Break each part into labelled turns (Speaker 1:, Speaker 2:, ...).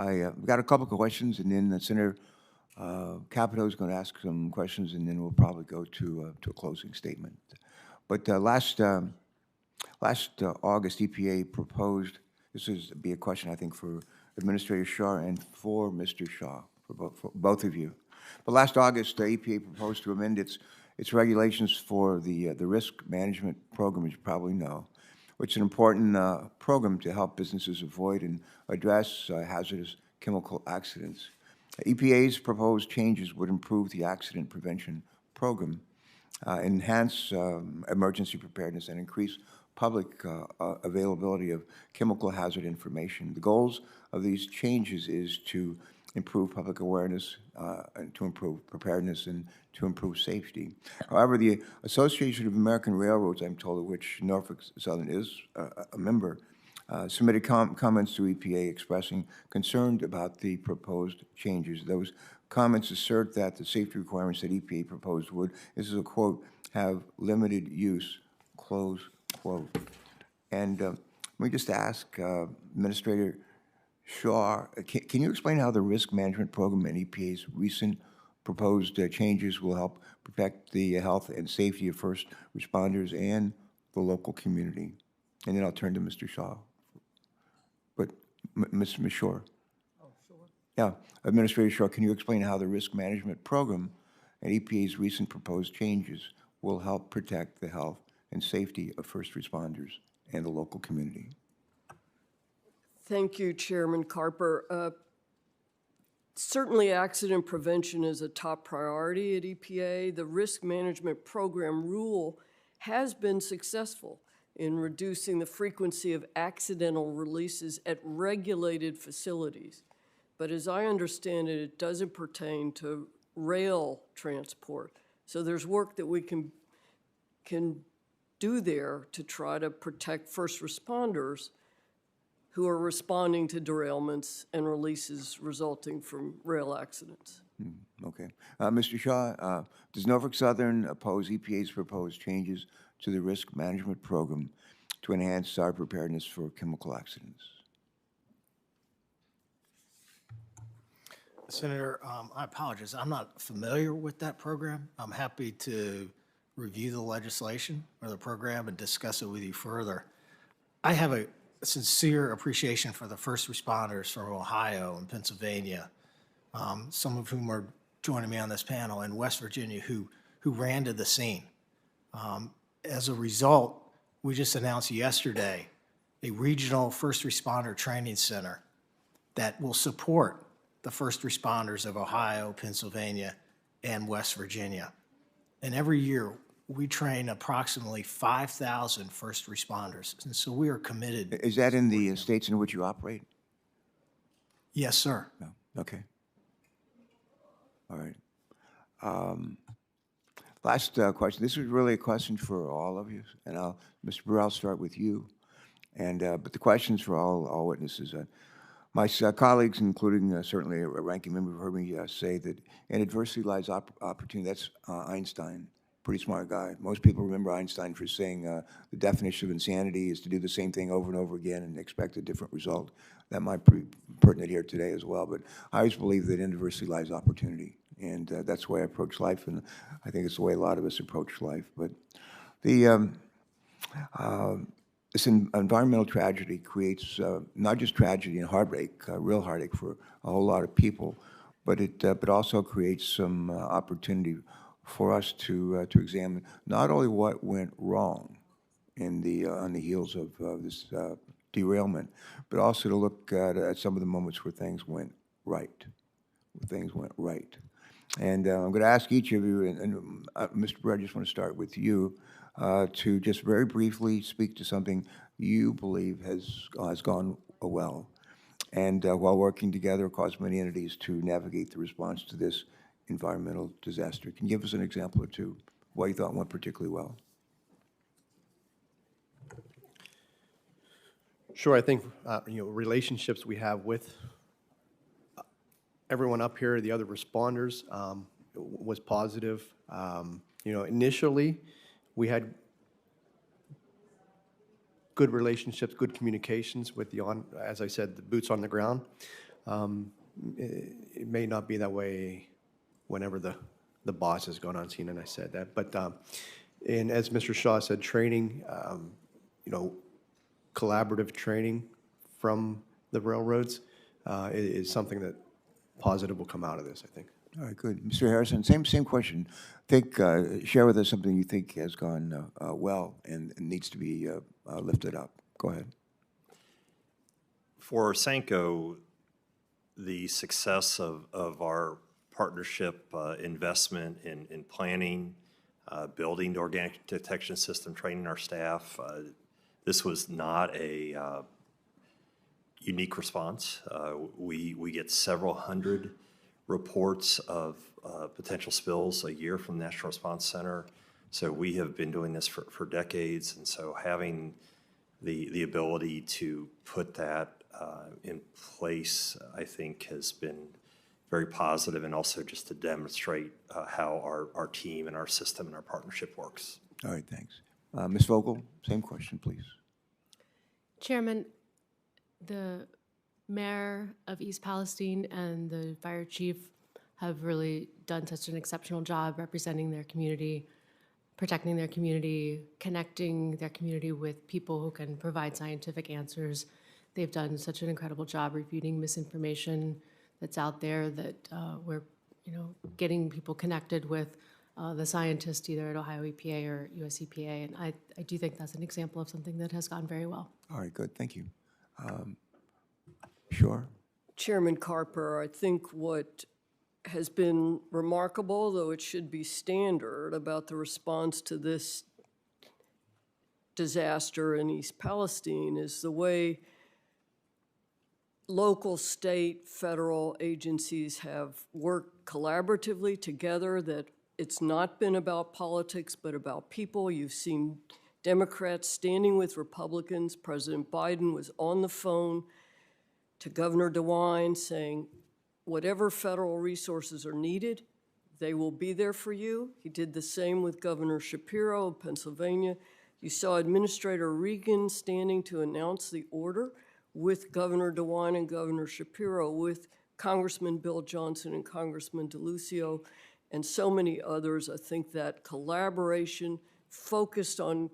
Speaker 1: I've got a couple of questions, and then Senator Capito is going to ask some questions, and then we'll probably go to a closing statement. But last August, EPA proposed, this is be a question, I think, for Administrator Shaw and for Mr. Shaw, for both of you. But last August, the EPA proposed to amend its regulations for the risk management program, as you probably know, which is an important program to help businesses avoid and address hazardous chemical accidents. EPA's proposed changes would improve the accident prevention program, enhance emergency preparedness, and increase public availability of chemical hazard information. The goals of these changes is to improve public awareness, and to improve preparedness, and to improve safety. However, the Association of American Railroads, I'm told, of which Norfolk Southern is a member, submitted comments to EPA expressing concern about the proposed changes. Those comments assert that the safety requirements that EPA proposed would, this is a quote, have limited use, close quote. And let me just ask Administrator Shaw, can you explain how the risk management program and EPA's recent proposed changes will help protect the health and safety of first responders and the local community? And then I'll turn to Mr. Shaw. But Ms. Shaw. Oh, sure. Yeah, Administrator Shaw, can you explain how the risk management program and EPA's recent proposed changes will help protect the health and safety of first responders and the local community?
Speaker 2: Thank you, Chairman Carper. Certainly, accident prevention is a top priority at EPA. The risk management program rule has been successful in reducing the frequency of accidental releases at regulated facilities. But as I understand it, it doesn't pertain to rail transport. So there's work that we can do there to try to protect first responders who are responding to derailments and releases resulting from rail accidents.
Speaker 1: Okay. Mr. Shaw, does Norfolk Southern oppose EPA's proposed changes to the risk management program to enhance our preparedness for chemical accidents?
Speaker 3: Senator, I apologize. I'm not familiar with that program. I'm happy to review the legislation or the program and discuss it with you further. I have a sincere appreciation for the first responders from Ohio and Pennsylvania, some of whom are joining me on this panel, and West Virginia, who ran to the scene. As a result, we just announced yesterday a regional first responder training center that will support the first responders of Ohio, Pennsylvania, and West Virginia. And every year, we train approximately 5,000 first responders, and so we are committed.
Speaker 1: Is that in the states in which you operate?
Speaker 3: Yes, sir.
Speaker 1: No. Okay. All right. Last question. This is really a question for all of you, and Mr. Brewer, I'll start with you. And but the question's for all witnesses. My colleagues, including certainly a ranking member, have heard me say that in adversity lies opportunity. That's Einstein. Pretty smart guy. Most people remember Einstein for saying the definition of insanity is to do the same thing over and over again and expect a different result. That might be pertinent here today as well, but I always believe that in adversity lies opportunity, and that's the way I approach life, and I think it's the way a lot of us approach life. But the this environmental tragedy creates not just tragedy and heartache, real heartache for a whole lot of people, but it also creates some opportunity for us to examine not only what went wrong in the on the heels of this derailment, but also to look at some of the moments where things went right, And I'm going to ask each of you, and Mr. Brewer, I just want to start with you, to just very briefly speak to something you believe has gone well, and while working together across many entities to navigate the response to this environmental disaster. Can you give us an example or two of what you thought went particularly well?
Speaker 4: Sure. I think relationships we have with everyone up here, the other responders, was positive. Initially, we had good relationships, good communications with as I said, the boots on the ground. It may not be that way whenever the boss has gone on scene, and I said that. But, and as Mr. Shaw said, training, you know, collaborative training from the railroads is something that positive will come out of this, I think.
Speaker 1: All right, good. Mr. Harrison, same question. Share with us something you think has gone well and needs to be lifted up. Go ahead.
Speaker 5: For Sanko, the success of our partnership investment in planning, building the organic detection system, training our staff, this was not a unique response. We get several hundred reports of potential spills a year from the National Response Center. So we have been doing this for decades, and so having the ability to put that in place, I think, has been very positive, and also just to demonstrate how our team and our system and our partnership works.
Speaker 1: All right, thanks. Ms. Vogel, same question, please.
Speaker 6: Chairman, the mayor of East Palestine and the fire chief have really done such an exceptional job representing their community, protecting their community, connecting their community with people who can provide scientific answers. They've done such an incredible job refuting misinformation that's out there, that we're, getting people connected with the scientists either at Ohio EPA or US EPA, and I do think that's an example of something that has gone very well.
Speaker 1: All right, good, thank you. Sure.
Speaker 2: Chairman Carper, I think what has been remarkable, though it should be standard, about the response to this disaster in East Palestine is the way local, state, federal agencies have worked collaboratively together, that it's not been about politics but about people. You've seen Democrats standing with Republicans. President Biden was on the phone to Governor DeWine saying, whatever federal resources are needed, they will be there for you. He did the same with Governor Shapiro of Pennsylvania. You saw Administrator Regan standing to announce the order with Governor DeWine and Governor Shapiro, with Congressman Bill Johnson and Congressman DeLucio, and so many others. I think that collaboration focused on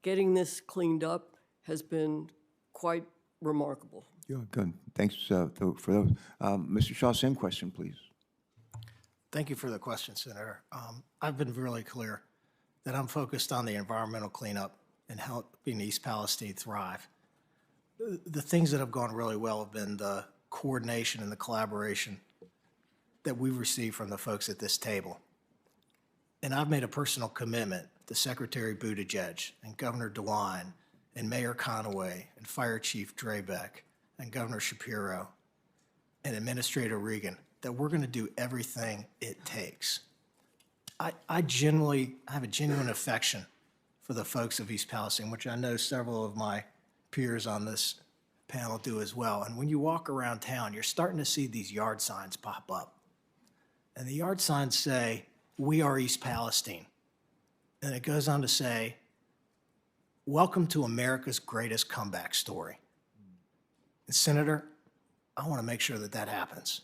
Speaker 2: getting this cleaned up has been quite remarkable.
Speaker 1: Yeah, good. Thanks for those. Mr. Shaw, same question, please.
Speaker 3: Thank you for the question, Senator. I've been really clear that I'm focused on the environmental cleanup and helping East Palestine thrive. The things that have gone really well have been the coordination and the collaboration that we've received from the folks at this table. And I've made a personal commitment to Secretary Buttigieg and Governor DeWine and Mayor Conaway and Fire Chief Drabeck and Governor Shapiro and Administrator Regan that we're going to do everything it takes. I have a genuine affection for the folks of East Palestine, which I know several of my peers on this panel do as well. And when you walk around town, you're starting to see these yard signs pop up. And the yard signs say, "We are East Palestine." And it goes on to say, "Welcome to America's greatest comeback story." And Senator, I want to make sure that that happens.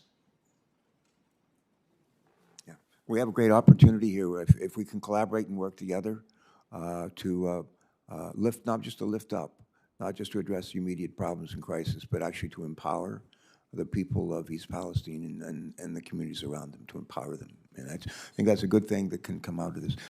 Speaker 1: Yeah, we have a great opportunity here if we can collaborate and work together to lift, not just to lift up, not just to address the immediate problems and crisis, but actually to empower the people of East Palestine and the communities around them, to empower them. And I think that's a good thing that can come out of this.